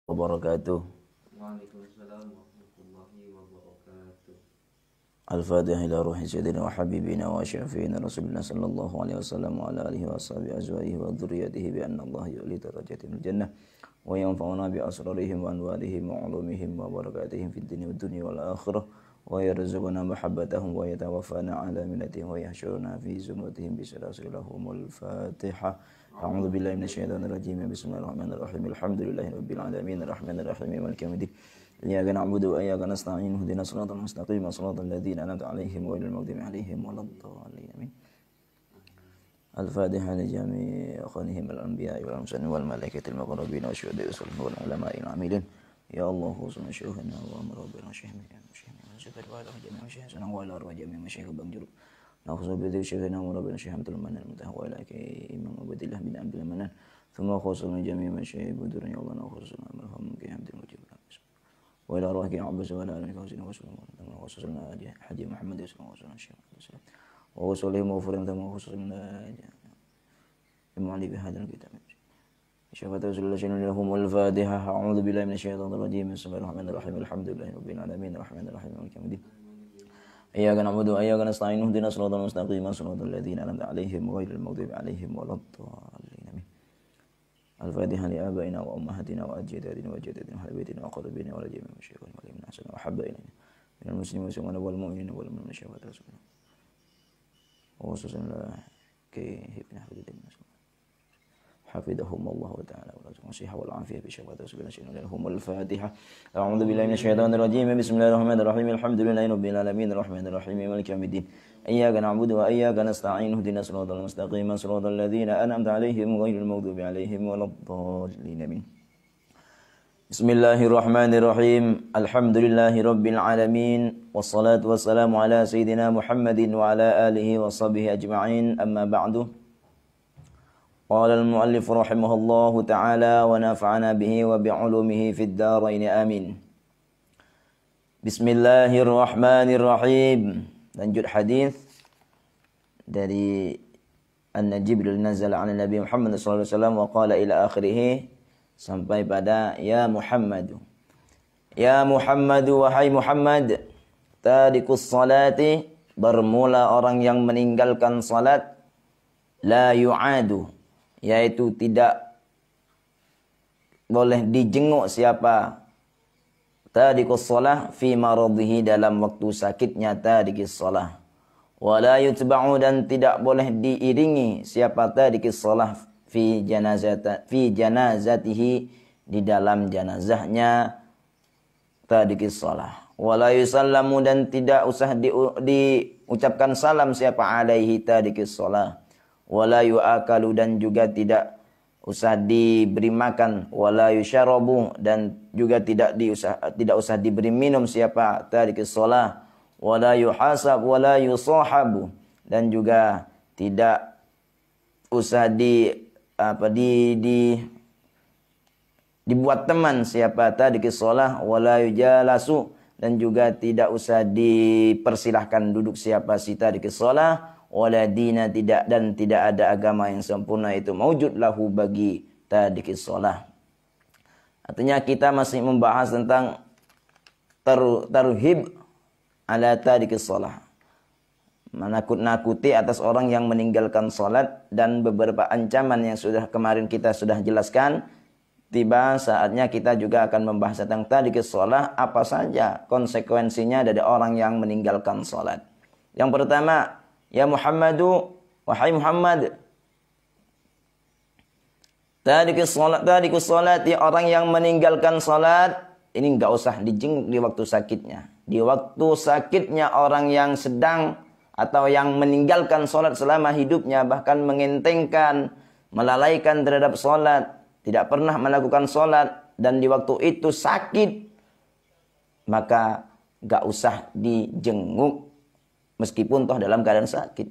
wabarakatuh. Waalaikumsalam warahmatullahi wabarakatuh. Al-Fatihah ila ruhi sayyidina wa habibina wa syafi'ina Rasulullah sallallahu alaihi wasallam wa ala alihi wa ashabihi azwajihi wa dhurriyyatihi bi anna Allah yu'li darajatin jannah wa yanfa'una bi asrarihim wa anwarihim wa ulumihim wa barakatihim fid dunya wal akhirah wa yarzuquna mahabbatahum wa yatawaffana ala millatihim wa yahsyuruna fi zumratihim bi salasilahumul Fatihah. A'udzu billahi minasyaitonir rajim. Bismillahirrahmanirrahim. Alhamdulillahi rabbil alamin arrahmanir rahim maliki yaumiddin. Iyyaka na'budu wa iyyaka nasta'in. Ihdinas siratal mustaqim, siratal ladzina an'amta 'alaihim ghairil maghdubi 'alaihim waladdallin. Amin. Al-Fatihah li jami'i akhanihim al-anbiya'i wal mursalin wal malaikatil muqarrabin wa syuhada'i wal ulama'il 'amilin. Ya Allah khususna syuhana wa rabbana syahmi ya syahmi wa syahmi wa jami'a syahana wa la jami'a masyayikh banjur. نأخذ بذي شيخنا وربنا شيخ عبد المنان المنتهى وإليك إمام عبد الله بن عبد المنان ثم خصوصا جميع مشايخ بدرنا يا الله نخصوصا مرحوم كي عبد المجيد وإلى روحك عباس ولا عليك وسلم وسلم ثم خصوصا حجي محمد صلى الله عليه وسلم وصلهم وفرهم ثم خصوصا إمام علي بهذا الكتاب شفاعة رسول الله صلى الله عليه وسلم الفاتحة أعوذ بالله من الشيطان الرجيم بسم الله الرحمن الرحيم الحمد لله رب العالمين الرحمن الرحيم مالك يوم الدين إياك نعبد وإياك نستعين اهدنا الصراط المستقيم صراط الذين أنعمت عليهم غير المغضوب عليهم ولا الضالين آمين. الفاتحة لآبائنا وأمهاتنا وأجدادنا وجداتنا وأهل بيتنا وأقربائنا ولا جميع مشايخنا والمؤمنين أحسن وأحب إلينا من المسلمين والمؤمنين والمؤمنين شفاعة رسول الله وخصوصا كي ابن حفظ الدين حفظهم الله تعالى ورزقهم الصحة والعافية بشفاعة رسول الله صلى الله عليه وسلم الفاتحة. أعوذ بالله من الشيطان الرجيم بسم الله الرحمن الرحيم الحمد لله رب العالمين الرحمن الرحيم مالك يوم الدين إياك نعبد وإياك نستعين اهدنا الصراط المستقيم صراط الذين أنعمت عليهم غير المغضوب عليهم ولا الضالين آمين. بسم الله الرحمن الرحيم الحمد لله رب العالمين والصلاة والسلام على سيدنا محمد وعلى آله وصحبه أجمعين أما بعد. قال المؤلف رحمه الله تعالى ونفعنا به وبعلومه في الدارين آمين. بسم الله الرحمن الرحيم. Lanjut hadis dari anna Jibril nazala 'ala Nabi Muhammad sallallahu alaihi wasallam wa qala ila akhirih sampai pada ya Muhammad. Ya Muhammad wahai Muhammad, tarikus salati bermula orang yang meninggalkan salat la yu'adu, yaitu tidak boleh dijenguk siapa tarikus shalah fi maradhihi dalam waktu sakitnya tarikus shalah wala yutba'u dan tidak boleh diiringi siapa tarikus shalah fi janazatihi di dalam jenazahnya tarikus shalah wala yusallamu dan tidak usah diucapkan salam siapa alaihi tarikus shalah wala yu'akalu dan juga tidak usah diberi makan wala yusyarabu dan juga tidak usah diberi minum siapa tarikus shalah wala yuhasab wala yusahabu dan juga tidak usah dibuat teman siapa tarikus shalah wala yujalasu dan juga tidak usah dipersilahkan duduk siapa si tarikus shalah wala dina tidak dan tidak ada agama yang sempurna itu maujud lahu bagi tarikus shalah. Artinya kita masih membahas tentang tarhib ala tarikus shalah. Menakut-nakuti atas orang yang meninggalkan salat dan beberapa ancaman yang kemarin kita sudah jelaskan. Tiba saatnya kita juga akan membahas tentang tarikus shalah, apa saja konsekuensinya dari orang yang meninggalkan salat. Yang pertama, ya Muhammadu, wahai Muhammad, tarikus salat, ya orang yang meninggalkan salat, ini enggak usah dijenguk di waktu sakitnya. Di waktu sakitnya orang yang sedang atau yang meninggalkan salat selama hidupnya, bahkan mengentengkan, melalaikan terhadap salat, tidak pernah melakukan salat, dan di waktu itu sakit, maka enggak usah dijenguk. Meskipun toh dalam keadaan sakit.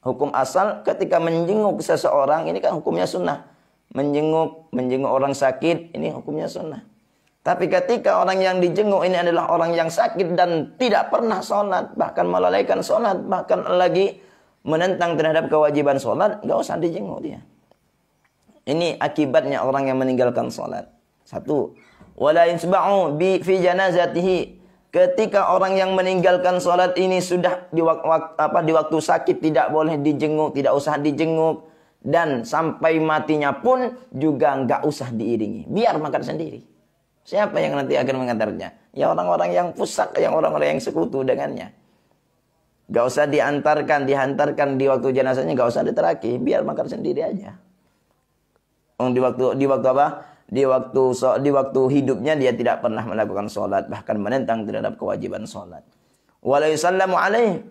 Hukum asal ketika menjenguk seseorang ini kan hukumnya sunnah. Menjenguk orang sakit ini hukumnya sunnah. Tapi ketika orang yang dijenguk ini adalah orang yang sakit dan tidak pernah sholat, bahkan melalaikan sholat, bahkan lagi menentang terhadap kewajiban sholat, nggak usah dijenguk dia. Ini akibatnya orang yang meninggalkan sholat. Satu, wala yusba'u fi janazatihi. Ketika orang yang meninggalkan sholat ini sudah di waktu sakit tidak boleh dijenguk, tidak usah dijenguk, dan sampai matinya pun juga nggak usah diiringi, biar makan sendiri. Siapa yang nanti akan mengantarnya? Ya orang-orang yang fusak, yang orang-orang yang sekutu dengannya. Nggak usah dihantarkan di waktu jenazahnya, nggak usah diteraki, biar makan sendiri aja. Di waktu apa? Di waktu hidupnya dia tidak pernah melakukan sholat, bahkan menentang terhadap kewajiban sholat. Wala yusallamu alaih.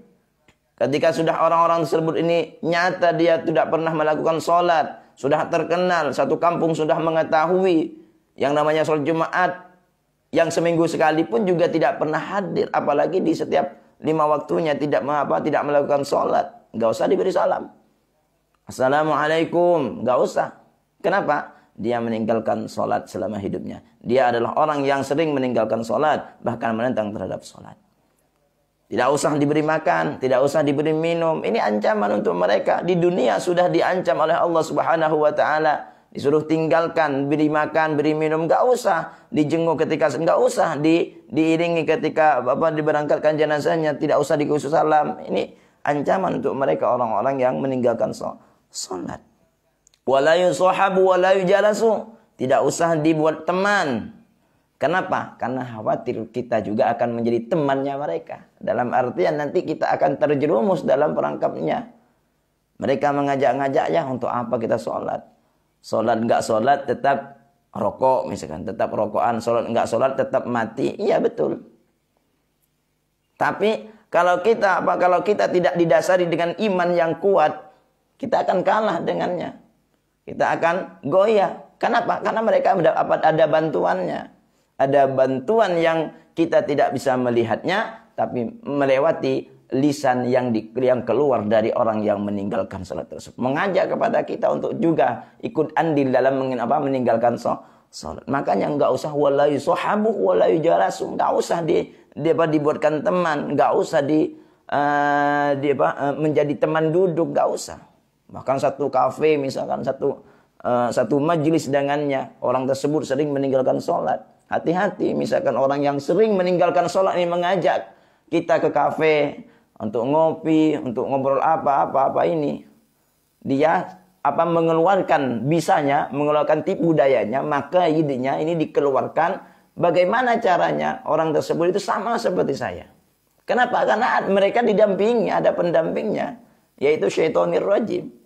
Ketika sudah orang-orang tersebut ini nyata dia tidak pernah melakukan sholat, sudah terkenal, satu kampung sudah mengetahui yang namanya sholat Jumat, yang seminggu sekali pun juga tidak pernah hadir, apalagi di setiap 5 waktunya tidak melakukan sholat, nggak usah diberi salam. Assalamualaikum, nggak usah. Kenapa? Dia meninggalkan sholat selama hidupnya. Dia adalah orang yang sering meninggalkan sholat, bahkan menentang terhadap sholat. Tidak usah diberi makan, tidak usah diberi minum. Ini ancaman untuk mereka. Di dunia sudah diancam oleh Allah Subhanahu wa taala. Disuruh tinggalkan, beri makan, beri minum, enggak usah dijenguk ketika, enggak usah diiringi ketika diberangkatkan jenazahnya, tidak usah dikhusus salam. Ini ancaman untuk mereka orang-orang yang meninggalkan sholat. Wala yusahabu wala yujalasu. Tidak usah dibuat teman. Kenapa? Karena khawatir kita juga akan menjadi temannya mereka. Dalam artian nanti kita akan terjerumus dalam perangkapnya. Mereka mengajak-ngajaknya, untuk apa kita sholat? Sholat enggak sholat tetap rokok misalkan. Tetap rokokan. Sholat enggak sholat tetap mati. Iya betul. Tapi kalau kita tidak didasari dengan iman yang kuat, kita akan kalah dengannya. Kita akan goyah. Kenapa? Karena mereka ada bantuannya. Ada bantuan yang kita tidak bisa melihatnya, tapi melewati lisan yang keluar dari orang yang meninggalkan salat tersebut. Mengajak kepada kita untuk juga ikut andil dalam meninggalkan salat. Makanya enggak usah wala yusahabu wala yujalasu. Enggak usah dibuatkan teman, enggak usah menjadi teman duduk, enggak usah. Bahkan satu kafe misalkan, satu majelis dengannya, orang tersebut sering meninggalkan sholat. Hati-hati, misalkan orang yang sering meninggalkan sholat ini mengajak kita ke kafe untuk ngopi, untuk ngobrol apa ini. Dia mengeluarkan tipu dayanya, maka idenya ini dikeluarkan. Bagaimana caranya? Orang tersebut itu sama seperti saya. Kenapa? Karena mereka didampingi, ada pendampingnya, yaitu syaitonir rajim.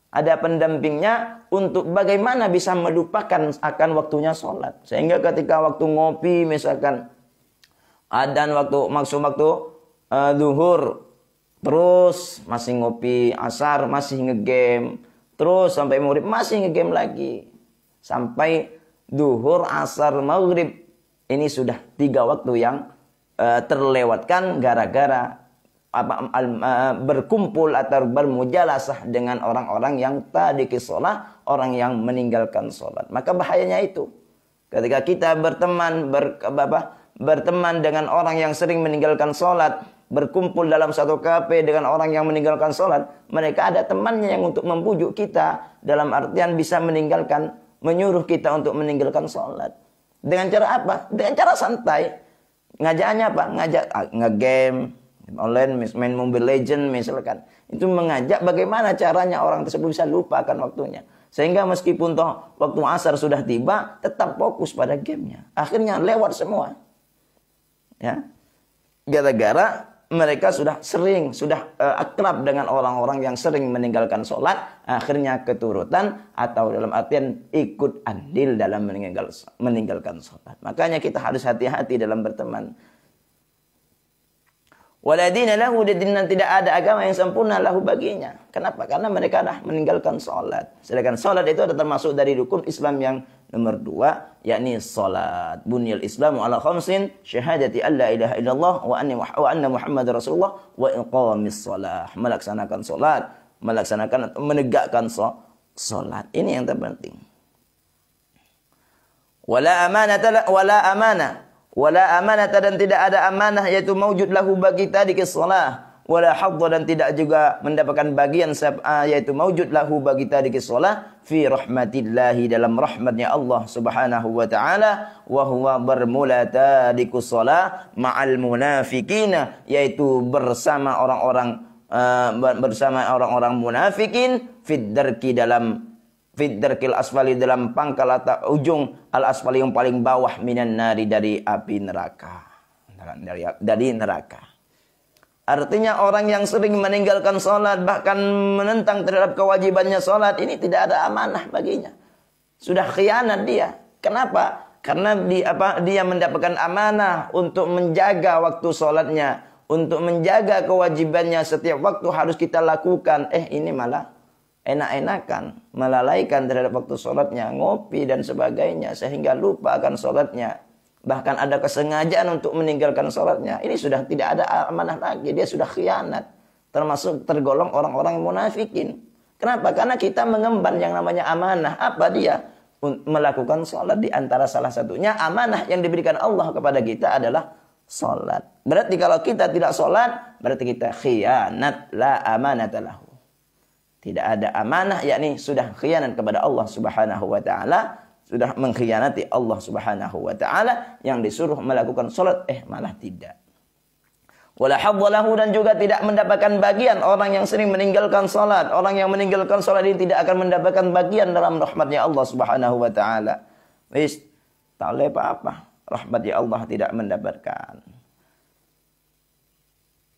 Ada pendampingnya untuk bagaimana bisa melupakan akan waktunya sholat. Sehingga ketika waktu ngopi misalkan adzan waktu zuhur, terus masih ngopi, asar masih ngegame, terus sampai maghrib masih ngegame lagi, sampai zuhur, asar, maghrib. Ini sudah 3 waktu yang terlewatkan gara-gara berkumpul atau bermujalasah dengan orang-orang yang tadiki sholat, orang yang meninggalkan sholat. Maka bahayanya itu. Ketika kita berteman dengan orang yang sering meninggalkan sholat, berkumpul dalam satu kafe dengan orang yang meninggalkan sholat, mereka ada temannya yang untuk membujuk kita, dalam artian bisa menyuruh kita untuk meninggalkan sholat. Dengan cara apa? Dengan cara santai. Ngajaknya apa? Ngajak nge-game online, main Mobile Legends misalkan. Itu mengajak bagaimana caranya orang tersebut bisa lupa akan waktunya. Sehingga meskipun waktu asar sudah tiba, tetap fokus pada gamenya. Akhirnya lewat semua. Ya. Gara-gara mereka sudah akrab dengan orang-orang yang sering meninggalkan sholat, akhirnya keturutan atau dalam artian ikut andil dalam meninggalkan sholat. Makanya kita harus hati-hati dalam berteman. Waladina lahu, dan tidak ada agama yang sempurna lahu baginya. Kenapa? Karena mereka dah meninggalkan sholat. Sedangkan sholat itu adalah termasuk dari rukun Islam yang nomor 2, yakni sholat. Bunyal Islamu ala khamsin, syahadati alla ilaha illallah wa anna Muhammad Rasulullah wa iqamis sholat. Melaksanakan sholat, menegakkan sholat. Ini yang terpenting. Wala amanah, dan tidak ada amanah, yaitu mawjud lahu bagi tadi ke salat. wala hadza dan tidak juga mendapatkan bagian yaitu maujud lahu bagi tarikis shalah fi rahmatillahi dalam rahmatnya Allah Subhanahu wa taala wa huwa bermula tarikus shalah ma'al munafiqina yaitu bersama orang-orang munafikin fid darkil asfali dalam pangkal atau ujung al asfali yang paling bawah minan nari dari api neraka. Dari neraka. Artinya orang yang sering meninggalkan sholat bahkan menentang terhadap kewajibannya sholat ini tidak ada amanah baginya. Sudah khianat dia. Kenapa? Karena dia mendapatkan amanah untuk menjaga waktu sholatnya, untuk menjaga kewajibannya setiap waktu harus kita lakukan. Ini malah enak-enakan, melalaikan terhadap waktu sholatnya, ngopi dan sebagainya sehingga lupa akan sholatnya. Bahkan ada kesengajaan untuk meninggalkan sholatnya. Ini sudah tidak ada amanah lagi. Dia sudah khianat. Termasuk tergolong orang-orang munafikin. Kenapa? Karena kita mengemban yang namanya amanah. Apa dia? Melakukan sholat. Di antara salah satunya amanah yang diberikan Allah kepada kita adalah sholat. Berarti kalau kita tidak sholat, berarti kita khianat. La amanata lahu. Tidak ada amanah, yakni sudah khianat kepada Allah Subhanahu wa ta'ala. Sudah mengkhianati Allah Subhanahu wa taala yang disuruh melakukan salat malah tidak. Wala hadzalahu dan juga tidak mendapatkan bagian orang yang sering meninggalkan salat. Orang yang meninggalkan salat ini tidak akan mendapatkan bagian dalam rahmatnya Allah Subhanahu wa taala. Wis tak boleh apa-apa. Rahmatnya Allah tidak mendapatkan.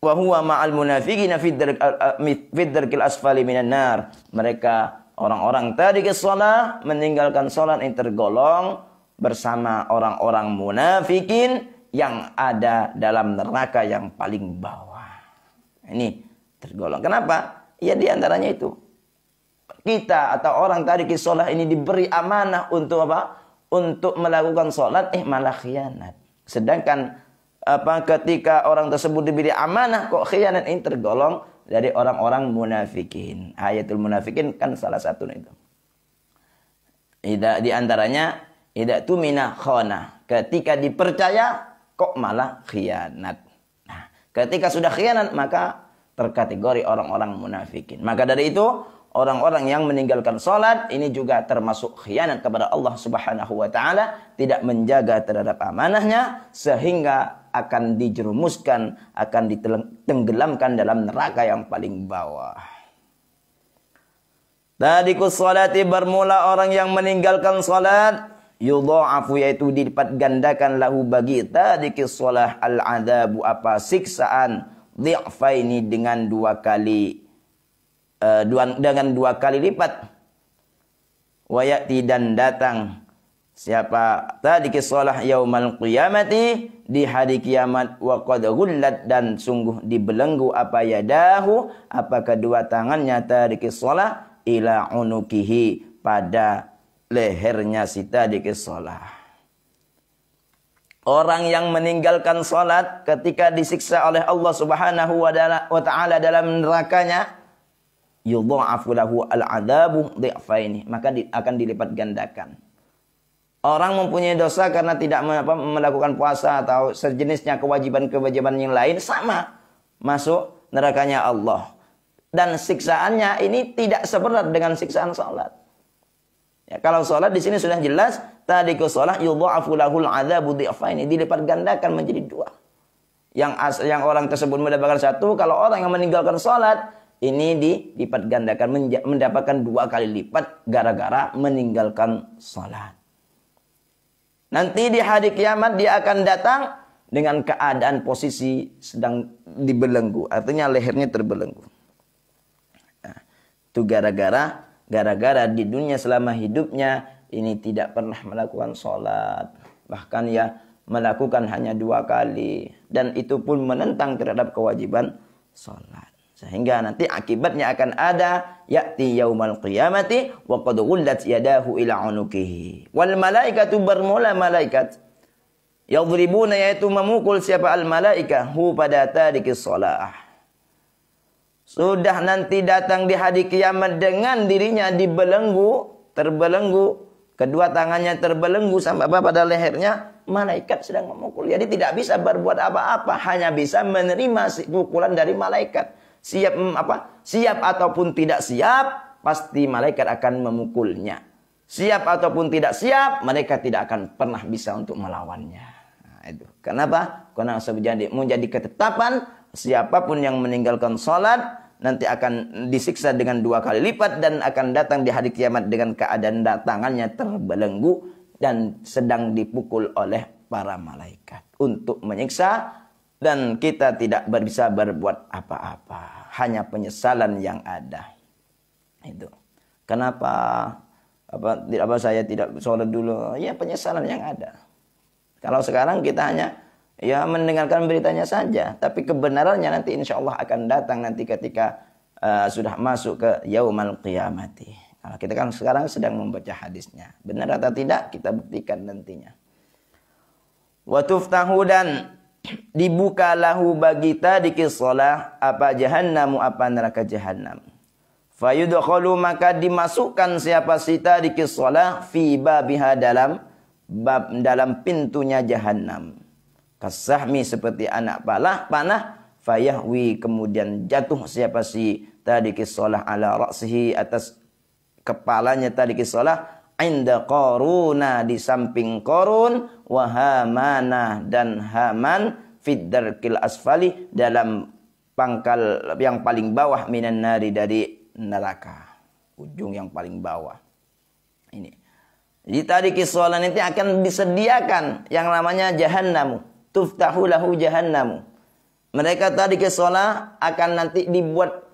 Wa huwa ma'al munafiqina fid darkil asfali minan nar. Mereka orang-orang tarikis shalah meninggalkan salat yang tergolong bersama orang-orang munafikin yang ada dalam neraka yang paling bawah. Ini tergolong. Kenapa? Ya di antaranya itu. Kita atau orang tarikis shalah ini diberi amanah untuk apa? Untuk melakukan salat malah khianat. Sedangkan ketika orang tersebut diberi amanah kok khianat, ini tergolong dari orang-orang munafikin. Ayatul munafikin kan salah satu itu. Di antaranya idza tumina khana. Ketika dipercaya kok malah khianat. Nah, ketika sudah khianat maka terkategori orang-orang munafikin. Maka dari itu orang-orang yang meninggalkan salat ini juga termasuk khianat kepada Allah Subhanahu wa taala, tidak menjaga terhadap amanahnya sehingga akan dijerumuskan, akan ditenggelamkan dalam neraka yang paling bawah. Tarikus salati bermula orang yang meninggalkan salat, yudha'afu yaitu dilipat gandakan lahu bagi tarikus salah al-adabu apa siksaan dhi'faini dengan dua kali lipat. Wa ya'ti dan datang siapa tarikus salah yaumal qiyamati di hari kiamat wa qad ghullat dan sungguh dibelenggu apa yadahu apa kedua tangannya tarikis shalah ila unukihi pada lehernya si tarikis shalah. Orang yang meninggalkan salat ketika disiksa oleh Allah Subhanahu wa taala dalam nerakanya yudha'afu lahu al-'adzabu dhi'faini, maka akan dilipat gandakan. Orang mempunyai dosa karena tidak melakukan puasa atau sejenisnya kewajiban-kewajiban yang lain sama masuk nerakanya Allah. Dan siksaannya ini tidak seberat dengan siksaan salat. Ya, kalau salat di sini sudah jelas tarikus shalah yudha'afu lahul 'adzabu dhi'faini, dilipat gandakan menjadi dua. Yang orang tersebut mendapatkan satu, kalau orang yang meninggalkan salat ini dilipat gandakan mendapatkan dua kali lipat gara-gara meninggalkan salat. Nanti di hari kiamat dia akan datang dengan keadaan posisi sedang dibelenggu. Artinya lehernya terbelenggu. Nah, itu gara-gara di dunia selama hidupnya ini tidak pernah melakukan sholat. Bahkan ya melakukan hanya 2 kali. Dan itu pun menentang terhadap kewajiban sholat. Sehingga nanti akibatnya akan ada ya'ti yaumal qiyamati wa qad ghullat yadahu ila unukihi. Wal malaikatu bermula malaikat yadribuna yaitu memukul siapa al malaika hu pada tarikis shalah. Sudah nanti datang di hari kiamat dengan dirinya dibelenggu, terbelenggu, kedua tangannya terbelenggu sampai pada lehernya, malaikat sedang memukul. Jadi tidak bisa berbuat apa-apa, hanya bisa menerima pukulan dari malaikat. Siap ataupun tidak siap, pasti malaikat akan memukulnya. Siap ataupun tidak siap, mereka tidak akan pernah bisa untuk melawannya. Nah, itu. Kenapa? Karena menjadi ketetapan siapapun yang meninggalkan salat nanti akan disiksa dengan 2 kali lipat dan akan datang di hari kiamat dengan keadaan tangannya terbelenggu dan sedang dipukul oleh para malaikat untuk menyiksa, dan kita tidak bisa berbuat apa-apa, hanya penyesalan yang ada. Itu. Kenapa saya tidak sholat dulu? Ya, penyesalan yang ada. Kalau sekarang kita hanya mendengarkan beritanya saja, tapi kebenarannya nanti insya Allah akan datang nanti ketika sudah masuk ke yaumal qiyamati. Nah, kita kan sekarang sedang membaca hadisnya. Benar atau tidak kita buktikan nantinya. Wa tuftahu, dan dibuka lahu bagi tadiki shalah apa jahannamu, apa neraka jahannam. Fayudkhalu, maka dimasukkan siapa si tadiki shalah fi babiha, dalam pintunya jahannam. Kasahmi, seperti anak panah, fayahwi, kemudian jatuh siapa si tadiki shalah ala ra'sihi, atas kepalanya tadiki shalah, inda Qaruna, di samping Qarun, wa Hamanah, dan Haman, fid darkil asfali, dalam pangkal yang paling bawah, minan nari, dari neraka, ujung yang paling bawah. Ini. Jadi tadi kisah nanti akan disediakan yang namanya jahannamu. Tuftahu lahu jahannamu. Mereka tadi kisah akan nanti dibuat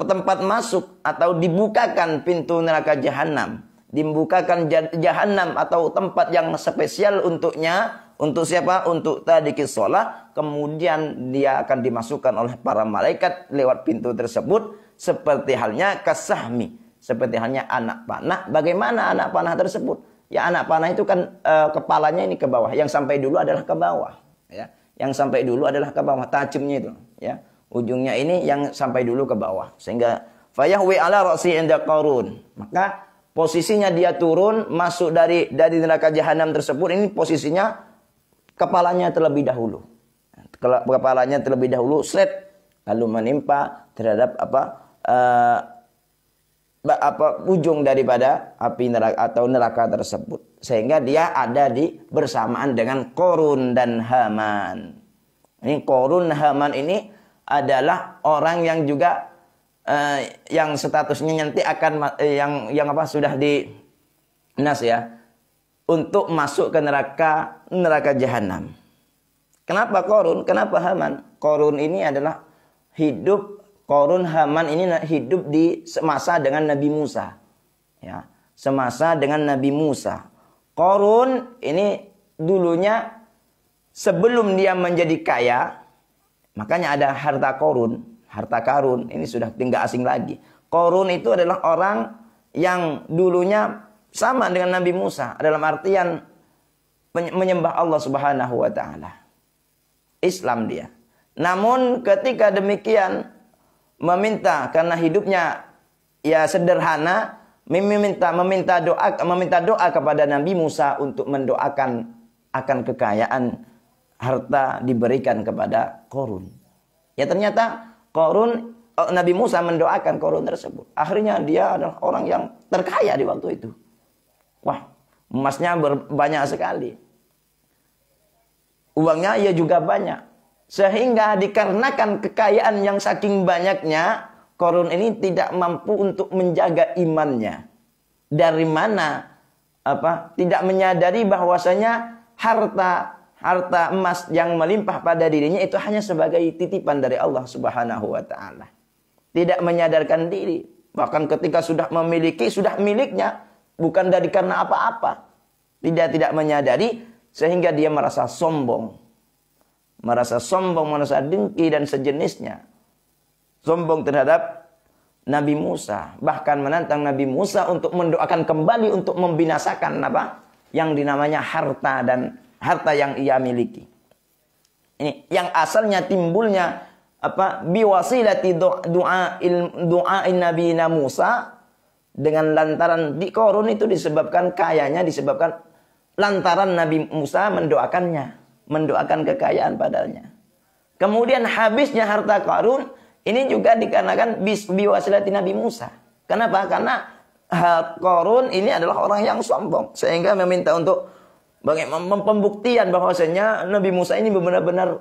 tempat masuk atau dibukakan pintu neraka jahannam. Dibukakan jahannam atau tempat yang spesial untuknya. Untuk siapa? Untuk tadi kisah. Kemudian dia akan dimasukkan oleh para malaikat lewat pintu tersebut. Seperti halnya kasahmi, seperti halnya anak panah. Bagaimana anak panah tersebut? Ya, anak panah itu kan kepalanya ini ke bawah, yang sampai dulu adalah ke bawah, ya. Yang sampai dulu adalah ke bawah, tajamnya itu, ya. Ujungnya ini yang sampai dulu ke bawah, sehingga fayahwi ala ra'si inda Qarun. Maka posisinya dia turun masuk dari neraka jahanam tersebut, ini posisinya kepalanya terlebih dahulu. Kepalanya terlebih dahulu lalu menimpa terhadap ujung daripada api neraka atau neraka tersebut, sehingga dia ada di bersamaan dengan Qarun dan Haman. Ini Qarun Haman ini adalah orang yang juga yang statusnya nanti akan sudah di nas, ya, untuk masuk ke neraka jahanam. Kenapa Qarun? Kenapa Haman? Qarun ini adalah Qarun Haman ini hidup di semasa dengan Nabi Musa. Ya, semasa dengan Nabi Musa. Qarun ini dulunya sebelum dia menjadi kaya, makanya ada harta karun, ini sudah tidak asing lagi. Qarun itu adalah orang yang dulunya sama dengan Nabi Musa, dalam artian menyembah Allah Subhanahu wa taala. Islam dia. Namun ketika demikian meminta, karena hidupnya ya sederhana, meminta doa kepada Nabi Musa untuk mendoakan akan kekayaan harta diberikan kepada Qarun. Ya, ternyata Nabi Musa mendoakan Qarun tersebut. Akhirnya dia adalah orang yang terkaya di waktu itu. Wah, emasnya banyak sekali. Uangnya ya juga banyak. Sehingga dikarenakan kekayaan yang saking banyaknya, Qarun ini tidak mampu untuk menjaga imannya. Dari mana? Tidak menyadari bahwasanya harta emas yang melimpah pada dirinya itu hanya sebagai titipan dari Allah Subhanahu wa taala. Tidak menyadarkan diri. Bahkan ketika sudah memiliki, sudah miliknya, bukan dari karena apa-apa. Tidak menyadari, sehingga dia merasa sombong, merasa dengki dan sejenisnya. Sombong terhadap Nabi Musa, bahkan menantang Nabi Musa untuk mendoakan kembali untuk membinasakan yang dinamanya harta yang ia miliki. Ini yang asalnya timbulnya biwasilati du'ain Nabi Musa, dengan lantaran di Qarun itu disebabkan kayanya, disebabkan lantaran Nabi Musa mendoakannya, mendoakan kekayaan padanya. Kemudian habisnya harta Qarun ini juga dikarenakan biwasilati Nabi Musa. Kenapa? Karena Qarun ini adalah orang yang sombong, sehingga meminta untuk bagaimana pembuktian bahwasanya Nabi Musa ini benar-benar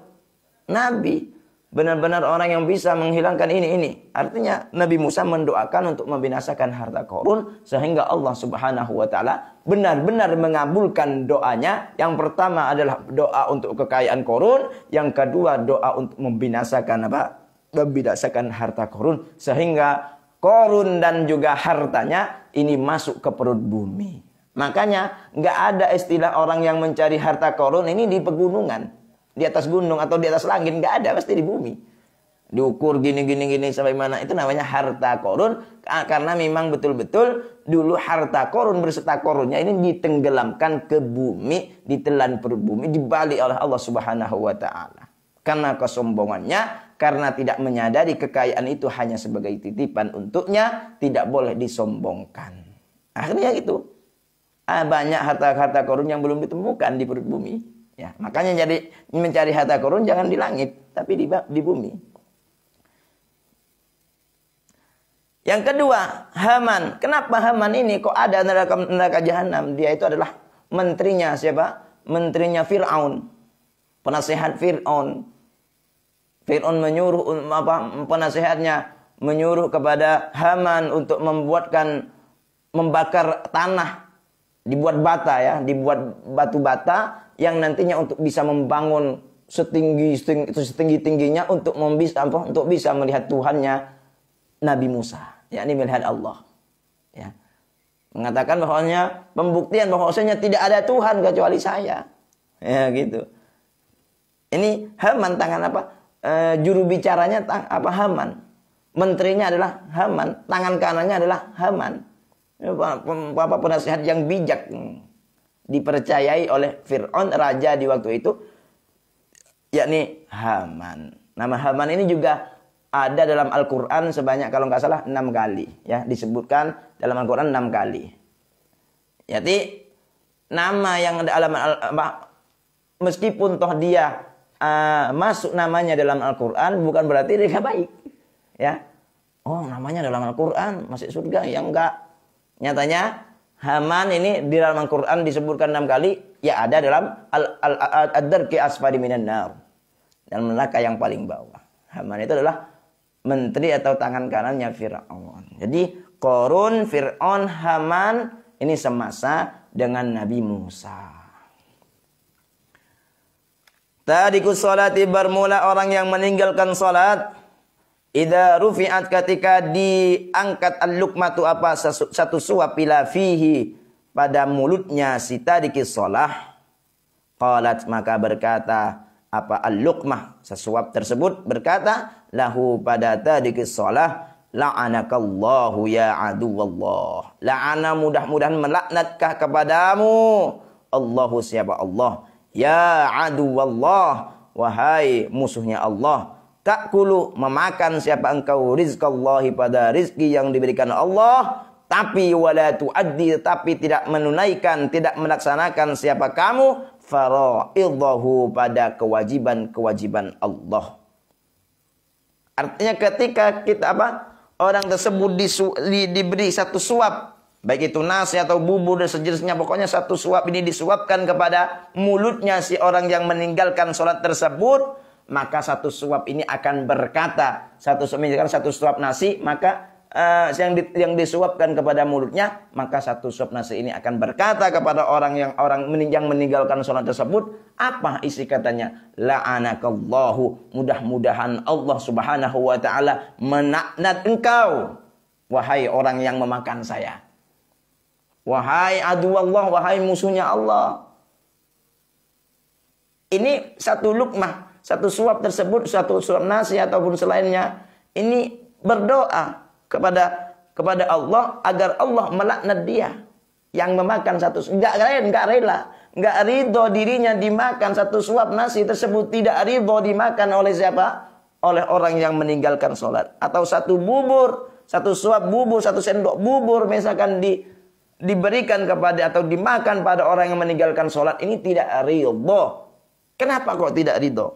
nabi, benar-benar orang yang bisa menghilangkan ini. Artinya Nabi Musa mendoakan untuk membinasakan harta Qarun, sehingga Allah Subhanahu wa taala benar-benar mengabulkan doanya. Yang pertama adalah doa untuk kekayaan Qarun, yang kedua doa untuk membinasakan membinasakan harta Qarun, sehingga Qarun dan juga hartanya ini masuk ke perut bumi. Makanya nggak ada istilah orang yang mencari harta Qarun ini di pegunungan, di atas gunung atau di atas langit, nggak ada, pasti di bumi. Diukur gini sampai mana, itu namanya harta Qarun. Karena memang betul-betul dulu harta Qarun berserta Qarunnya ini ditenggelamkan ke bumi, ditelan perut bumi, dibalik oleh Allah Subhanahu wa taala. Karena kesombongannya, karena tidak menyadari kekayaan itu hanya sebagai titipan untuknya, tidak boleh disombongkan. Akhirnya itu banyak harta-harta Qarun yang belum ditemukan di perut bumi. Ya, makanya jadi mencari harta Qarun jangan di langit, tapi di bumi. Yang kedua, Haman. Kenapa Haman ini kok ada neraka jahanam? Dia itu adalah menterinya siapa? Menterinya Fir'aun. Penasehat Fir'aun. Fir'aun menyuruh penasehatnya menyuruh kepada Haman untuk membakar tanah, dibuat bata ya, dibuat batu bata yang nantinya untuk bisa membangun setinggi-tingginya untuk bisa melihat Tuhannya Nabi Musa, yakni melihat Allah. Ya. Mengatakan bahwasanya pembuktian bahwasanya tidak ada Tuhan kecuali saya. Ya gitu. Ini Haman tangan apa? Juru bicaranya Haman. Menterinya adalah Haman, tangan kanannya adalah Haman. Bapak penasihat yang bijak, dipercayai oleh Fir'aun, raja di waktu itu, yakni Haman. Nama Haman ini juga ada dalam Al-Quran sebanyak kalau nggak salah 6 kali. Ya, disebutkan dalam Al-Quran 6 kali. Jadi nama yang dalam meskipun toh dia masuk namanya dalam Al-Quran, bukan berarti dia baik. Ya, oh namanya dalam Al-Quran masuk surga, ya enggak. Nyatanya Haman ini di dalam Al-Quran disebutkan 6 kali, ya ada dalam ad-darki asfali minan nar, dalam neraka yang paling bawah. Haman itu adalah menteri atau tangan kanannya Fir'aun. Jadi Qarun, Fir'aun, Haman ini semasa dengan Nabi Musa. Tadikus salati, bermula orang yang meninggalkan salat. Idza rufi'at, ketika diangkat al-luqmatu satu suap ila fihi pada mulutnya si tadikis salah. Qalat, maka berkata al-luqmah, sesuap tersebut berkata lahu pada tadikis salah, la'anakallahu ya aduwallah. La'ana, mudah-mudahan melaknatkah kepadamu Allahu, siapa Allah, ya aduwallah, wahai musuhnya Allah. Ta'kulu, memakan siapa engkau rizqallahi, pada rizki yang diberikan Allah, tapi wala tuaddi, tapi tidak menunaikan, tidak melaksanakan siapa kamu faraidahu, pada kewajiban-kewajiban Allah. Artinya ketika kita orang tersebut diberi satu suap, baik itu nasi atau bubur dan sejenisnya, pokoknya satu suap ini disuapkan kepada mulutnya si orang yang meninggalkan sholat tersebut, maka satu suap ini akan berkata, satu suap nasi, maka yang disuapkan kepada mulutnya, maka satu suap nasi ini akan berkata kepada orang yang meninggalkan sholat tersebut, apa isi katanya? La'anakallahu, mudah-mudahan Allah Subhanahu wa taala melaknat engkau, wahai orang yang memakan saya. Wahai aduwallah, wahai musuhnya Allah. Ini satu luqmah, satu suap tersebut, satu suap nasi ataupun selainnya, ini berdoa kepada Allah agar Allah melaknat dia yang memakan satu, enggak rela, enggak ridho dirinya dimakan satu suap nasi tersebut, tidak ridho dimakan oleh siapa? Oleh orang yang meninggalkan sholat. Atau satu bubur, satu suap bubur, satu sendok bubur misalkan diberikan kepada atau dimakan pada orang yang meninggalkan sholat ini tidak ridho. Kenapa kok tidak ridho?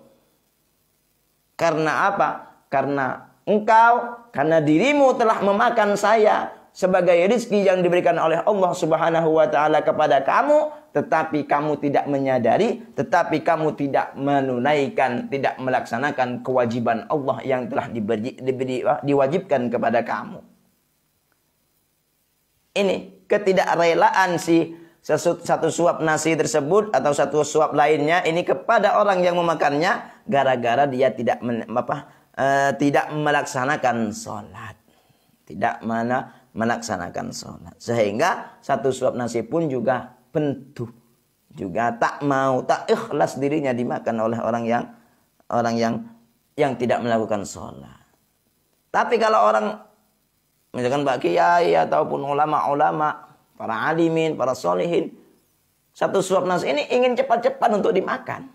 Karena apa? Karena dirimu telah memakan saya sebagai rezeki yang diberikan oleh Allah Subhanahu wa taala kepada kamu, tetapi kamu tidak menyadari, tetapi kamu tidak menunaikan, tidak melaksanakan kewajiban Allah yang telah diwajibkan kepada kamu. Ini ketidakrelaan satu suap nasi tersebut atau satu suap lainnya ini kepada orang yang memakannya gara-gara dia tidak melaksanakan sholat. Tidak melaksanakan sholat. Sehingga satu suap nasi pun juga bentuk. Juga tak ikhlas dirinya dimakan oleh orang yang tidak melakukan sholat. Tapi kalau orang, misalkan Pak Kiai ataupun ulama-ulama, para alimin, para solihin, satu suap nasi ini ingin cepat-cepat untuk dimakan.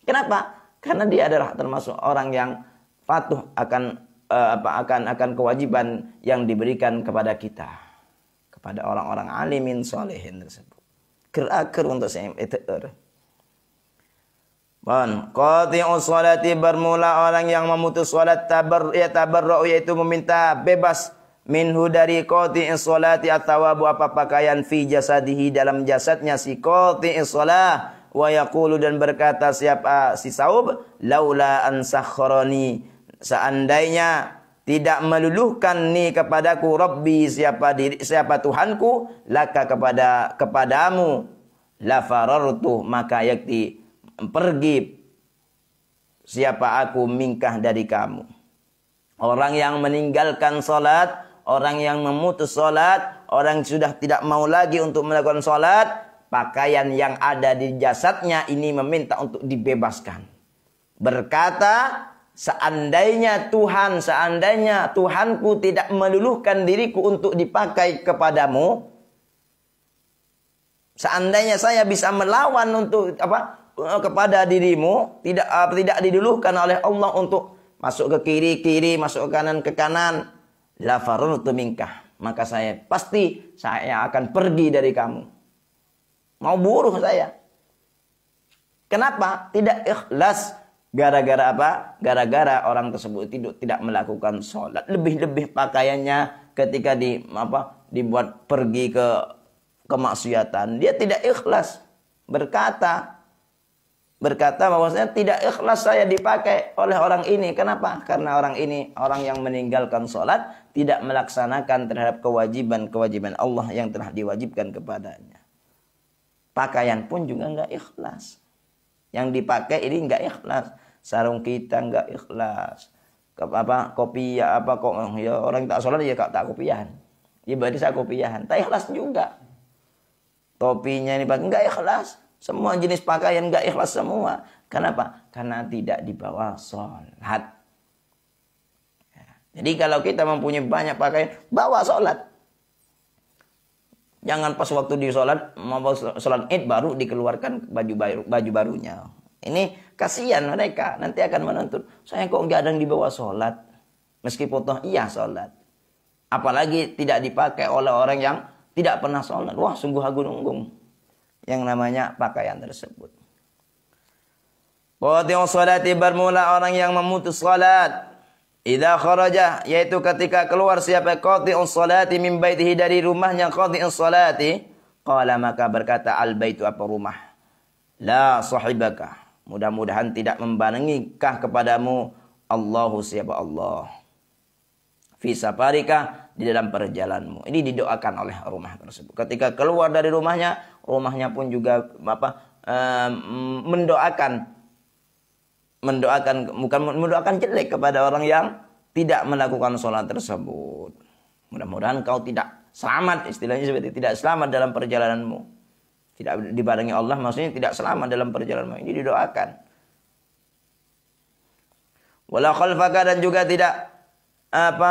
Kenapa? Karena dia adalah termasuk orang yang patuh akan kewajiban yang diberikan kepada kita, kepada orang-orang alimin solihin tersebut. Ker untuk saya itu. Qati'us sholati bermula orang yang memutus salat tabarru yaitu meminta bebas minhu dari qati'is sholati athawabu apa pakaian fi jasadihi dalam jasadnya si qati'is shalah wa yaqulu dan berkata siapa si Saub laula an sakharani seandainya tidak meluluhkan ni kepadaku Rabbi siapa Tuhanku laka kepadamu la farartu maka yakti pergi siapa aku mingkah dari kamu. Orang yang meninggalkan salat, orang yang memutus salat, orang sudah tidak mau lagi untuk melakukan salat, pakaian yang ada di jasadnya ini meminta untuk dibebaskan. Berkata, seandainya Tuhanku tidak meluluhkan diriku untuk dipakai kepadamu, seandainya saya bisa melawan untuk kepada dirimu, tidak diluluhkan oleh Allah untuk masuk ke kiri, masuk ke kanan, la farartu minkah, maka saya akan pergi dari kamu. Mau buruh saya. Kenapa? Tidak ikhlas. Gara-gara apa? Gara-gara orang tersebut tidak melakukan sholat. Lebih-lebih pakaiannya ketika dibuat pergi ke kemaksiatan. Dia tidak ikhlas. Berkata bahwasanya tidak ikhlas saya dipakai oleh orang ini. Kenapa? Karena orang ini orang yang meninggalkan sholat, tidak melaksanakan terhadap kewajiban Allah yang telah diwajibkan kepadanya. Pakaian pun juga enggak ikhlas. Yang dipakai ini enggak ikhlas. Sarung kita enggak ikhlas. Kopiah ya orang tak sholat ya tak kopiahan. Ya berarti saya kopiahan. Tak ikhlas juga. Topinya ini pakai enggak ikhlas. Semua jenis pakaian enggak ikhlas semua. Kenapa? Karena tidak dibawa sholat. Ya. Jadi kalau kita mempunyai banyak pakaian, bawa sholat. Jangan pas waktu di sholat, mau sholat id baru dikeluarkan baju barunya. Ini kasihan mereka, nanti akan menuntut. Saya kok enggak ada yang dibawa sholat. Meskipun toh iya sholat. Apalagi tidak dipakai oleh orang yang tidak pernah sholat. Wah sungguh agung-agung yang namanya pakaian tersebut. Qati'us sholati bermula orang yang memutus sholat. Idza kharaja yaitu ketika keluar siapa qati'us sholati min baitihi dari rumahnya qati'us sholati qala maka berkata al baitu apa rumah la sahibaka mudah-mudahan tidak membarengikah kepadamu Allahu siapa Allah fi safarika di dalam perjalananmu. Ini didoakan oleh rumah tersebut. Ketika keluar dari rumahnya pun juga mendoakan jelek kepada orang yang tidak melakukan sholat tersebut. Mudah-mudahan kau tidak selamat, istilahnya seperti tidak selamat dalam perjalananmu. Tidak dibarengi Allah, maksudnya tidak selamat dalam perjalananmu. Ini didoakan. Wala khalfaka dan juga tidak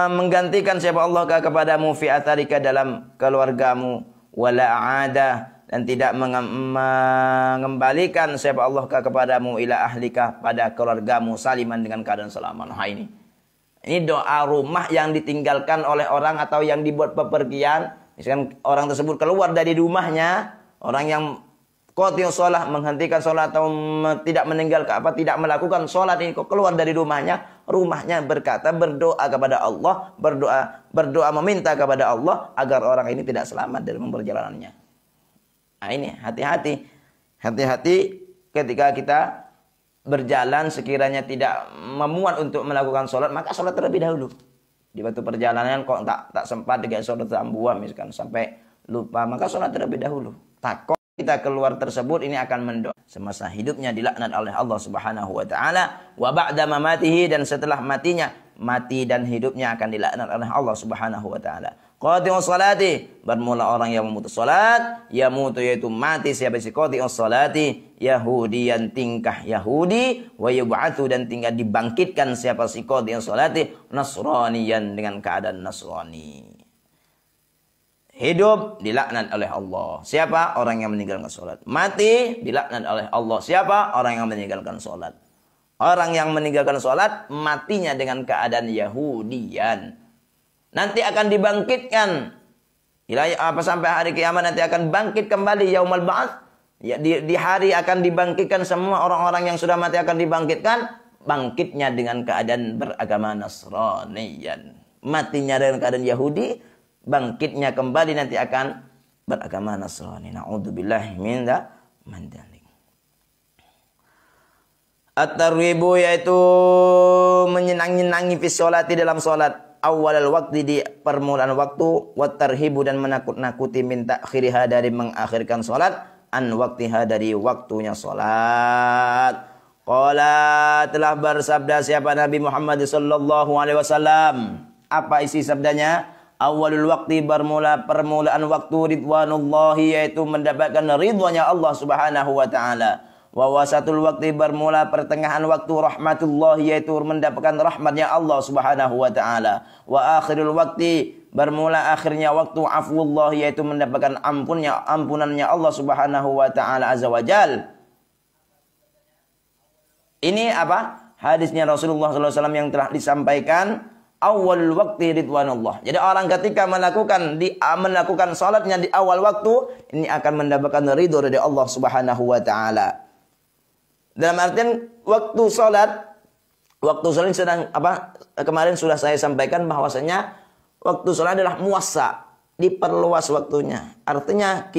menggantikan siapa Allah kepadamu fi atharika dalam keluargamu wala aada dan tidak mengembalikan siapa Allah kepadamu ila ahlika pada keluargamu saliman dengan keadaan selamat. Nah ini doa rumah yang ditinggalkan oleh orang atau yang dibuat bepergian Misalkan orang tersebut keluar dari rumahnya, orang yang qati'us shalah, menghentikan sholat atau tidak meninggalkan tidak melakukan sholat ini, kok keluar dari rumahnya berkata, berdoa kepada Allah, berdoa meminta kepada Allah agar orang ini tidak selamat dalam perjalanannya. Nah ini hati-hati ketika kita berjalan, sekiranya tidak memuat untuk melakukan sholat, maka sholat terlebih dahulu. Di waktu perjalanan kok tak sempat dengan sholat tambuah misalkan sampai lupa, maka sholat terlebih dahulu. Takut kita keluar tersebut ini akan mendoa semasa hidupnya dilaknat oleh Allah Subhanahu wa taala, wa ba'da mamatihi, dan setelah matinya, mati dan hidupnya akan dilaknat oleh Allah Subhanahu wa taala. Qati'us salati, bermula orang yang memutus salat, yamutu yaitu mati siapa si qati'us salati, yahudiyan tingkah Yahudi, wa yub'atsu dan tinggal dibangkitkan siapa si qati'us salati, nasraniyan dengan keadaan Nasrani. Hidup dilaknat oleh Allah. Siapa? Orang yang meninggalkan sholat. Mati dilaknat oleh Allah. Siapa? Orang yang meninggalkan sholat. Orang yang meninggalkan sholat matinya dengan keadaan Yahudian. Nanti akan dibangkitkan. Sampai hari kiamat nanti akan bangkit kembali yaumul ba'ats. Ya, di hari akan dibangkitkan semua orang-orang yang sudah mati akan dibangkitkan. Bangkitnya dengan keadaan beragama Nasraniyan. Matinya dengan keadaan Yahudi. Bangkitnya kembali nanti akan beragama Nasrani. Na'udzubillahi min dzalik. At-tarwibu yaitu menyenang-nyenangi fi sholati dalam sholat. Awal waktu di permulaan waktu. Wat-tarhibu dan menakut-nakuti min ta'khiriha dari mengakhirkan sholat. An waktiha dari waktunya sholat. Qala telah bersabda siapa Nabi Muhammad sallallahu alaihi wasallam. Apa isi sabdanya? Awalul waktu permulaan waktu ridwanullahi yaitu mendapatkan ridhonya Allah Subhanahu wa taala. Wa wasatul waktu bermula pertengahan waktu rahmatullahi yaitu mendapatkan rahmatnya Allah Subhanahu wa taala. Wa akhirul waktu bermula akhirnya waktu afwullah yaitu mendapatkan ampunannya Allah Subhanahu wa taala azza wajal. Ini apa? Hadisnya Rasulullah SAW yang telah disampaikan. Awal waktu ridwanullah. Jadi orang ketika melakukan salatnya di awal waktu, ini akan mendapatkan ridho dari Allah Subhanahu wa taala. Dalam artian waktu salat sedang kemarin sudah saya sampaikan bahwasanya waktu salat adalah muwassa, diperluas waktunya. Artinya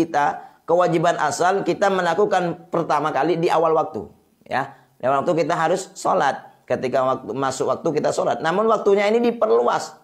kewajiban asal kita melakukan pertama kali di awal waktu, ya. Di awal waktu kita harus salat. Ketika masuk waktu kita sholat. Namun waktunya ini diperluas.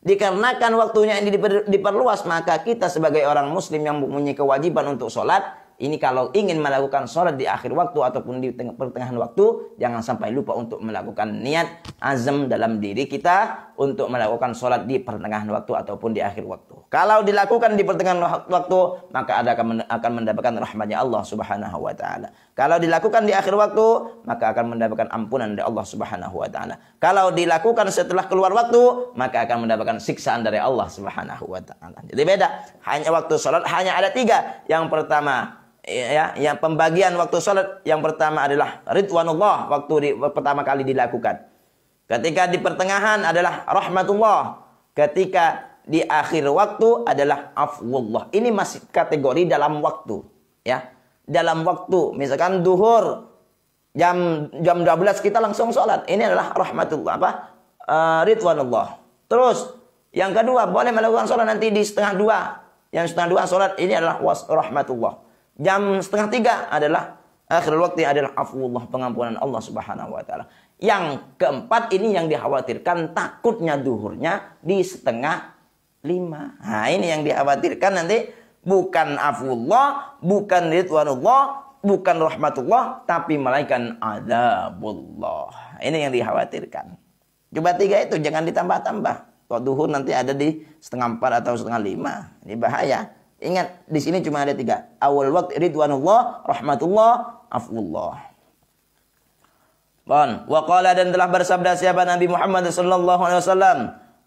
Dikarenakan waktunya ini diperluas. Maka kita sebagai orang muslim yang mempunyai kewajiban untuk sholat. Ini kalau ingin melakukan sholat di akhir waktu ataupun di pertengahan waktu. Jangan sampai lupa untuk melakukan niat azam dalam diri kita. Untuk melakukan sholat di pertengahan waktu ataupun di akhir waktu. Kalau dilakukan di pertengahan waktu. Maka akan mendapatkan rahmatnya Allah Subhanahu wa ta'ala. Kalau dilakukan di akhir waktu, maka akan mendapatkan ampunan dari Allah Subhanahu wa taala. Kalau dilakukan setelah keluar waktu, maka akan mendapatkan siksaan dari Allah Subhanahu wa taala. Jadi beda. Hanya waktu salat hanya ada 3. Yang pertama yang pembagian waktu salat yang pertama adalah ridwanullah, waktu pertama kali dilakukan. Ketika di pertengahan adalah rahmatullah. Ketika di akhir waktu adalah afwullah. Ini masih kategori dalam waktu, ya. Dalam waktu, misalkan duhur jam 12 kita langsung sholat. Ini adalah rahmatullah, ridwanullah. Terus yang kedua boleh melakukan sholat nanti di setengah 2. Yang setengah 2 sholat ini adalah rahmatullah. Jam setengah 3 adalah akhir waktu, adalah afwullah, pengampunan Allah Subhanahu wa taala. Yang keempat ini yang dikhawatirkan, takutnya duhurnya di setengah 5. Nah ini yang dikhawatirkan nanti. Bukan afwullah, bukan ridwanullah, bukan rahmatullah, tapi melainkan adzabullah. Ini yang dikhawatirkan. Coba 3 itu jangan ditambah-tambah. Kalau duhur nanti ada di setengah 4 atau setengah 5. Ini bahaya. Ingat, di sini cuma ada 3. Awal waktu ridwanullah, rahmatullah, afwullah. Wa qala dan telah bersabda siapa Nabi Muhammad sallallahu alaihi wasallam,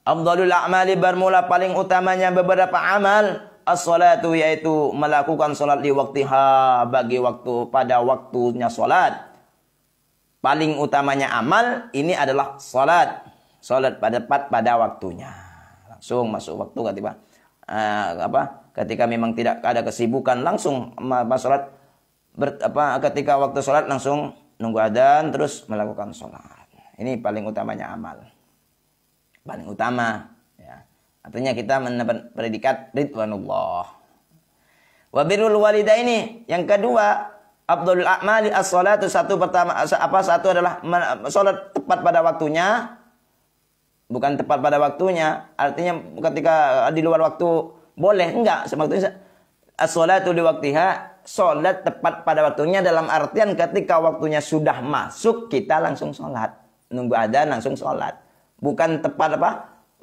afdhalul a'mali bermula paling utamanya beberapa amal. As-salatu yaitu melakukan salat di waktiha, bagi waktu pada waktunya salat. Paling utamanya amal ini adalah salat. Salat pada waktunya. Langsung masuk waktu ketiba. ketika memang tidak ada kesibukan langsung salat ketika waktu salat langsung nunggu adzan terus melakukan salat. Ini paling utamanya amal. Paling utama ya. Artinya kita mendapat predikat ridwanullah. Wa birrul walidaini, yang kedua, afdhalul a'mali as-shalatu, satu adalah salat tepat pada waktunya. Bukan tepat pada waktunya, artinya ketika di luar waktu boleh, enggak, sebetulnya as-shalatu li waqtiha, salat tepat pada waktunya dalam artian ketika waktunya sudah masuk kita langsung salat. Nunggu adzan langsung salat. Bukan tepat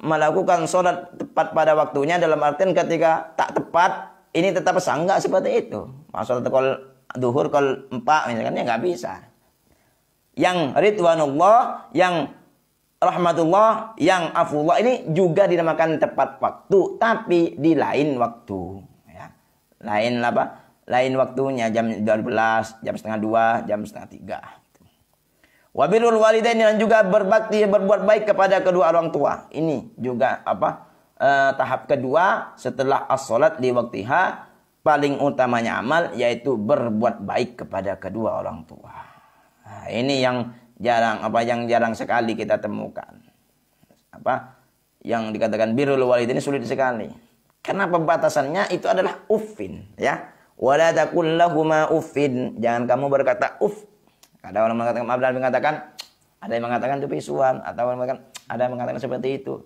melakukan salat tepat pada waktunya dalam artian ketika tak tepat ini tetap sah, enggak seperti itu. Masalah kal duhur kal 4 misalkan ya enggak bisa. Yang ridwanullah, yang rahmatullah, yang afullah ini juga dinamakan tepat waktu, tapi di lain waktu. Ya. Lain waktunya, jam 12, jam setengah 2, jam setengah 3. Wabirul walidain, dan juga berbakti, berbuat baik kepada kedua orang tua. Ini juga tahap kedua setelah as-salat li waktiha, paling utamanya amal yaitu berbuat baik kepada kedua orang tua. Nah, ini yang jarang sekali kita temukan. Yang dikatakan birrul walidain ini sulit sekali. Karena pembatasannya itu adalah uffin, ya. Wala taqul lahuma uffin, jangan kamu berkata uff. Ada orang mengatakan ada yang mengatakan itu pisuan, atau ada yang mengatakan seperti itu.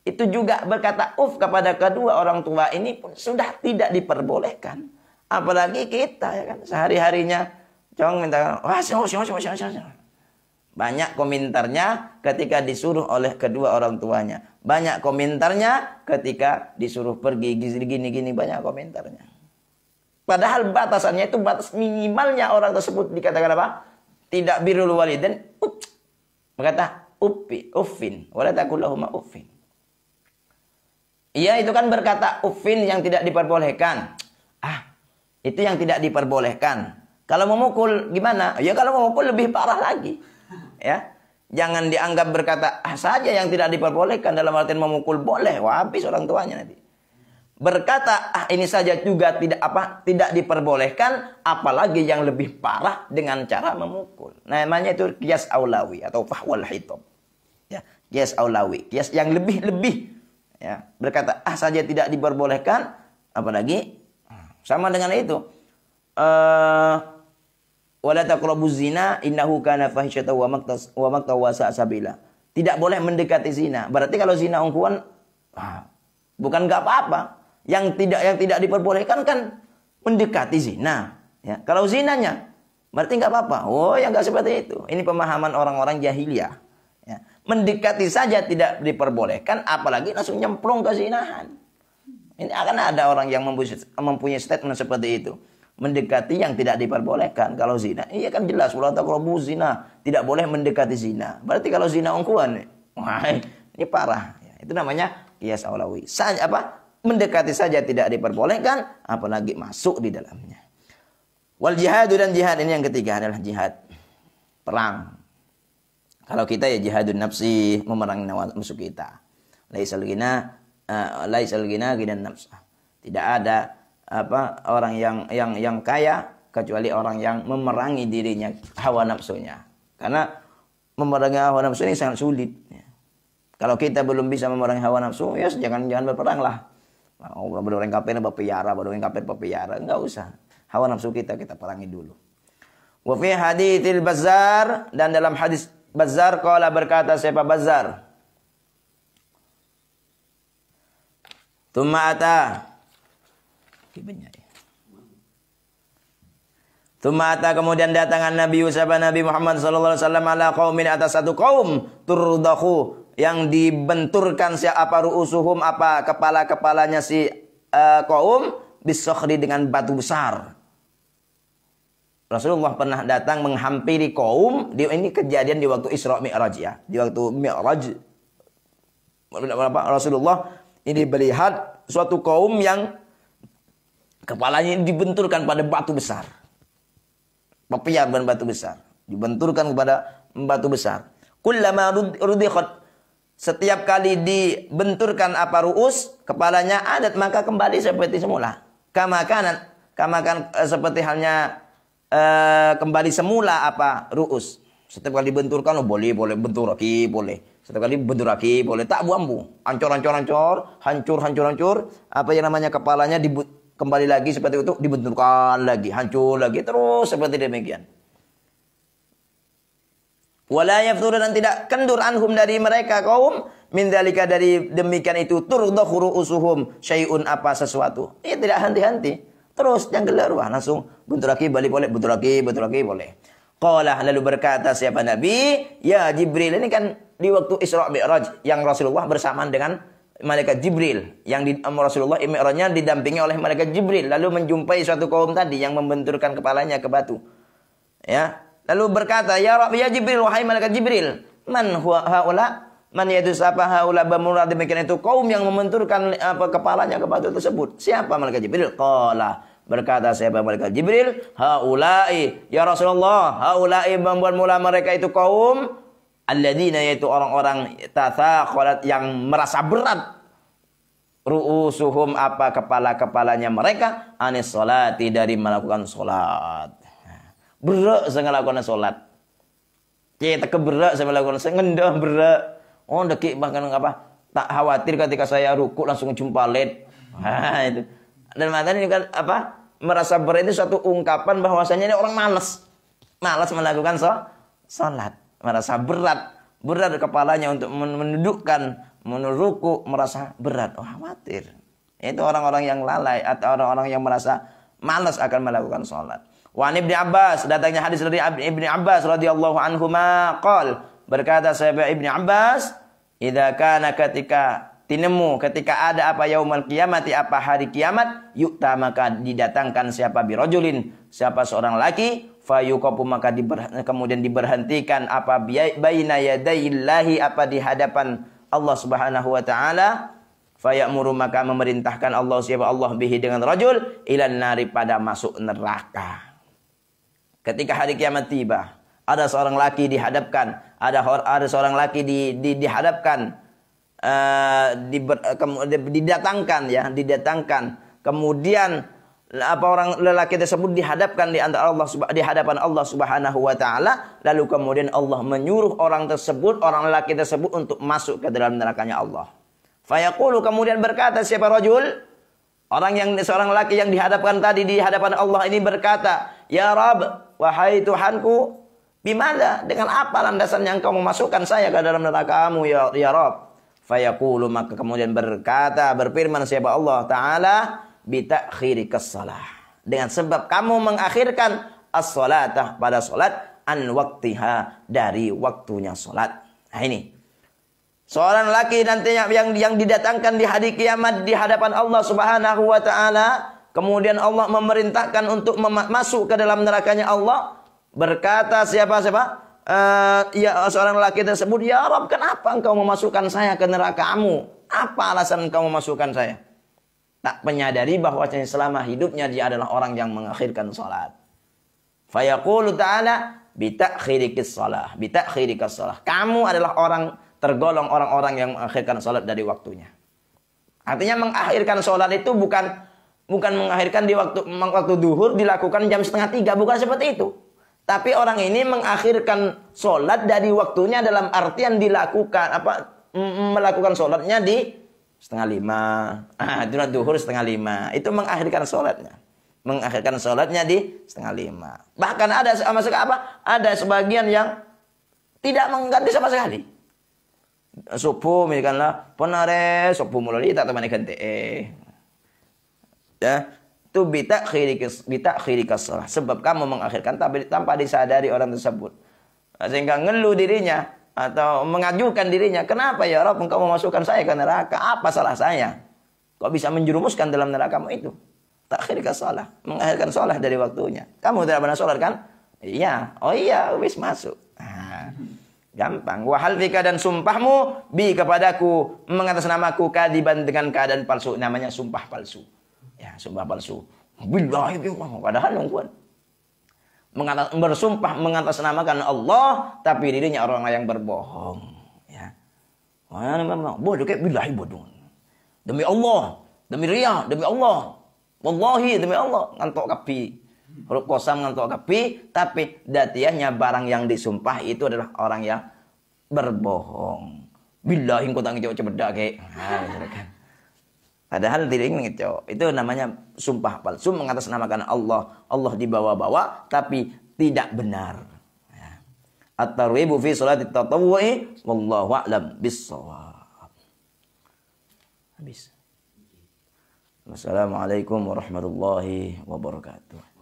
Itu juga berkata uff kepada kedua orang tua ini pun sudah tidak diperbolehkan. Apalagi kita, ya kan, sehari-harinya minta banyak komentarnya ketika disuruh oleh kedua orang tuanya. Banyak komentarnya ketika disuruh pergi gini-gini, banyak komentarnya. Padahal batasannya itu batas minimalnya orang tersebut dikatakan apa? Tidak birrul walidain, berkata uffin, wala taqul lahuma uffin. Iya, itu kan berkata uffin yang tidak diperbolehkan. Itu yang tidak diperbolehkan. Kalau memukul gimana? Ya kalau memukul lebih parah lagi. Ya, jangan dianggap berkata saja yang tidak diperbolehkan dalam artian memukul boleh, wah habis orang tuanya nanti. Berkata ini saja juga tidak diperbolehkan, apalagi yang lebih parah dengan cara memukul. Namanya itu qiyas aulawi atau fahwal hitab. Ya, qiyas aulawi, qiyas yang lebih-lebih. Ya, berkata saja tidak diperbolehkan, apalagi sama dengan itu. Wala taqrabuz zina innahu kana fahisyatan wa maqta wa sa'a sabila. Tidak boleh mendekati zina. Berarti kalau zina ungkuan bukan enggak apa-apa. Yang tidak diperbolehkan kan mendekati zina, ya. Kalau zinanya berarti enggak apa-apa. Oh, yang enggak seperti itu. Ini pemahaman orang-orang jahiliyah, ya. Mendekati saja tidak diperbolehkan, apalagi langsung nyemplung ke zinahan. Ini akan ada orang yang mempunyai statement seperti itu. Mendekati yang tidak diperbolehkan. Kalau zina, iya kan jelas. Wala taqrabuz zina, tidak boleh mendekati zina. Berarti kalau zina ungkuan, wah ini parah. Ya, itu namanya qiyas aulawi. Mendekati saja tidak diperbolehkan, apalagi masuk di dalamnya. Wal jihadu, dan jihad ini yang ketiga adalah jihad perang. Kalau kita ya jihadun nafsi, memerangi nafsu kita. Laisal ghina ghinan nafs. Tidak ada orang yang kaya kecuali orang yang memerangi dirinya, hawa nafsunya. Karena memerangi hawa nafsu ini sangat sulit. Kalau kita belum bisa memerangi hawa nafsu, ya jangan berperanglah. Orang kafir berpiara, enggak usah. Hawa nafsu kita perangi dulu. Wa fi haditsil Bazzar, dan dalam hadis Bazzar qala, berkata siapa Bazzar? Tsumma ata, kemudian datangan Nabi Muhammad sallallahu alaihi wasallam ala qaumin, atas satu kaum turdahu, yang dibenturkan ru'usuhum, kepala-kepalanya si kaum bisokhri, dengan batu besar. Rasulullah pernah datang menghampiri kaum, ini kejadian di waktu Isra Mi'raj, ya. Di waktu Mi'raj Rasulullah ini melihat suatu kaum yang kepalanya dibenturkan pada batu besar. Pepiar dan batu besar. Dibenturkan kepada batu besar. Kullama rudikhat, Setiap kali dibenturkan apa ru'us, kepalanya adat, maka kembali seperti semula. Kamakan seperti halnya kembali semula apa ru'us. Setiap kali dibenturkan, boleh bentur lagi, boleh. Setiap kali bentur lagi, boleh. Tak buambu. Hancur. Apa yang namanya kepalanya kembali lagi seperti itu, dibenturkan lagi, hancur lagi, terus seperti demikian. Wala yaftur, dan tidak kendur anhum dari mereka kaum min dzalika, dari demikian itu turdakhu ru'usuhum syai'un apa sesuatu. Ia tidak henti-henti. Terus jangan gelarwah, langsung bentur lagi balik boleh, bentur lagi boleh. Qala, lalu berkata siapa Nabi? Ya Jibril, ini kan di waktu Isra Mi'raj yang Rasulullah bersamaan dengan malaikat Jibril, yang Rasulullah Mi'rajnya didampingi oleh malaikat Jibril, lalu menjumpai suatu kaum tadi yang membenturkan kepalanya ke batu. Ya. Lalu berkata, ya Rabb, ya Jibril, wahai malaikat Jibril, man huwa haula? Man yadus apa haula bamurad, demikian itu kaum yang membenturkan kepalanya ke batu tersebut. Siapa malaikat Jibril? Qala, berkata siapa malaikat Jibril? Haulai, ya Rasulullah, haulai membuat mula mereka itu kaum alladzina, yaitu orang-orang tathaqalat, yang merasa berat ru'usuhum apa kepala-kepalanya mereka anis salati, dari melakukan salat. Berat saya melakukan salat. Kita keberat saya melakukan, saya ngendah berat. Oh, dekik bahkan apa? Tak khawatir ketika saya ruku langsung jumpa led. Itu. Dan makanya ini kan apa? Merasa berat itu suatu ungkapan bahwasanya ini orang malas melakukan salat. Merasa berat kepalanya untuk menundukkan, menuruku, merasa berat. Oh, khawatir. Itu orang-orang yang lalai atau orang-orang yang merasa malas akan melakukan salat. Wa Ibnu Abbas, datangnya hadis dari Ibnu Abbas radhiyallahu anhuma qol, berkata sahabat Ibnu Abbas, idza kana, ketika ada apa yaumul qiyamati, apa hari kiamat, yukta, maka didatangkan siapa birajulin, siapa seorang laki, fayuqafu, maka kemudian diberhentikan apa baina yadayillahi, apa di hadapan Allah Subhanahu wa taala, fayamuru, maka memerintahkan Allah siapa Allah bihi dengan rajul ilan nari, pada masuk neraka. Ketika hari kiamat tiba, ada seorang laki dihadapkan, ada seorang laki dihadapkan, didatangkan. Kemudian apa orang lelaki tersebut dihadapkan di hadapan Allah Subhanahu wa taala, lalu kemudian Allah menyuruh orang lelaki tersebut untuk masuk ke dalam nerakanya Allah. Fayaqulu, kemudian berkata siapa rajul? Seorang laki yang dihadapkan tadi di hadapan Allah ini berkata, ya Rabb, wahai Tuhanku, bimana, dengan apa landasan yang kau memasukkan saya ke dalam neraka-Mu ya Rabb? Fayaqulu, maka kemudian berfirman siapa Allah Ta'ala, bitakhirikas salah, dengan sebab kamu mengakhirkan as-salatah, pada salat, an waktiha, dari waktunya salat. Nah ini seorang laki nantinya yang didatangkan di hari kiamat di hadapan Allah Subhanahu wa taala, kemudian Allah memerintahkan untuk masuk ke dalam nerakanya Allah. Berkata siapa? Ya seorang laki tersebut, ya Rabb, kenapa engkau memasukkan saya ke neraka-Mu? Apa alasan engkau memasukkan saya? Tak menyadari bahwa selama hidupnya dia adalah orang yang mengakhirkan salat. Fayaqulu ta'ala bitakhirikas salah. Kamu adalah tergolong orang-orang yang mengakhirkan salat dari waktunya. Artinya mengakhirkan salat itu bukan mengakhirkan di waktu duhur dilakukan jam 2:30, bukan seperti itu. Tapi orang ini mengakhirkan salat dari waktunya dalam artian melakukan salatnya di 4:30. Itu duhur 4:30. Itu mengakhirkan salatnya. Mengakhirkan salatnya di 4:30. Bahkan ada sebagian yang tidak mengganti sama sekali. Subuh misalkanlah penare subuh mulai tak teman ganti ya itu bitakhirikas salah, sebab kamu mengakhirkan tanpa disadari orang tersebut, sehingga ngeluh dirinya atau mengajukan dirinya, kenapa ya Rabb engkau memasukkan saya ke neraka, apa salah saya, kok bisa menjerumuskan dalam nerakamu itu? Takhirikas salah, mengakhirkan salat dari waktunya. Kamu tidak pernah salat kan? Iya, oh iya, wis masuk. Gampang. Wahal fika, dan sumpahmu bi kepadaku, mengatasnamaku kadiban, dengan keadaan palsu, namanya sumpah palsu. Ya, sumpah palsu. Billahi padahal yang kuat. Bersumpah mengatasnamakan Allah, tapi dirinya orang yang berbohong. Ya. Bodoh kayak billahi bodoh. Demi Allah, demi riya, demi Allah. Wallahi demi Allah ngantuk kapi. Huruf kosam ngantuk kapi, tapi datiahnya barang yang disumpah itu adalah orang yang berbohong. Billahi engkau tak ngecok cebedak kek. Padahal diri ngecok. Itu namanya sumpah palsu mengatasnamakan Allah. Allah dibawa-bawa tapi tidak benar. At-tarwibu fi sholati tatawwu'i wallahu a'lam bis-shawab. Habis. Wassalamualaikum warahmatullahi wabarakatuh.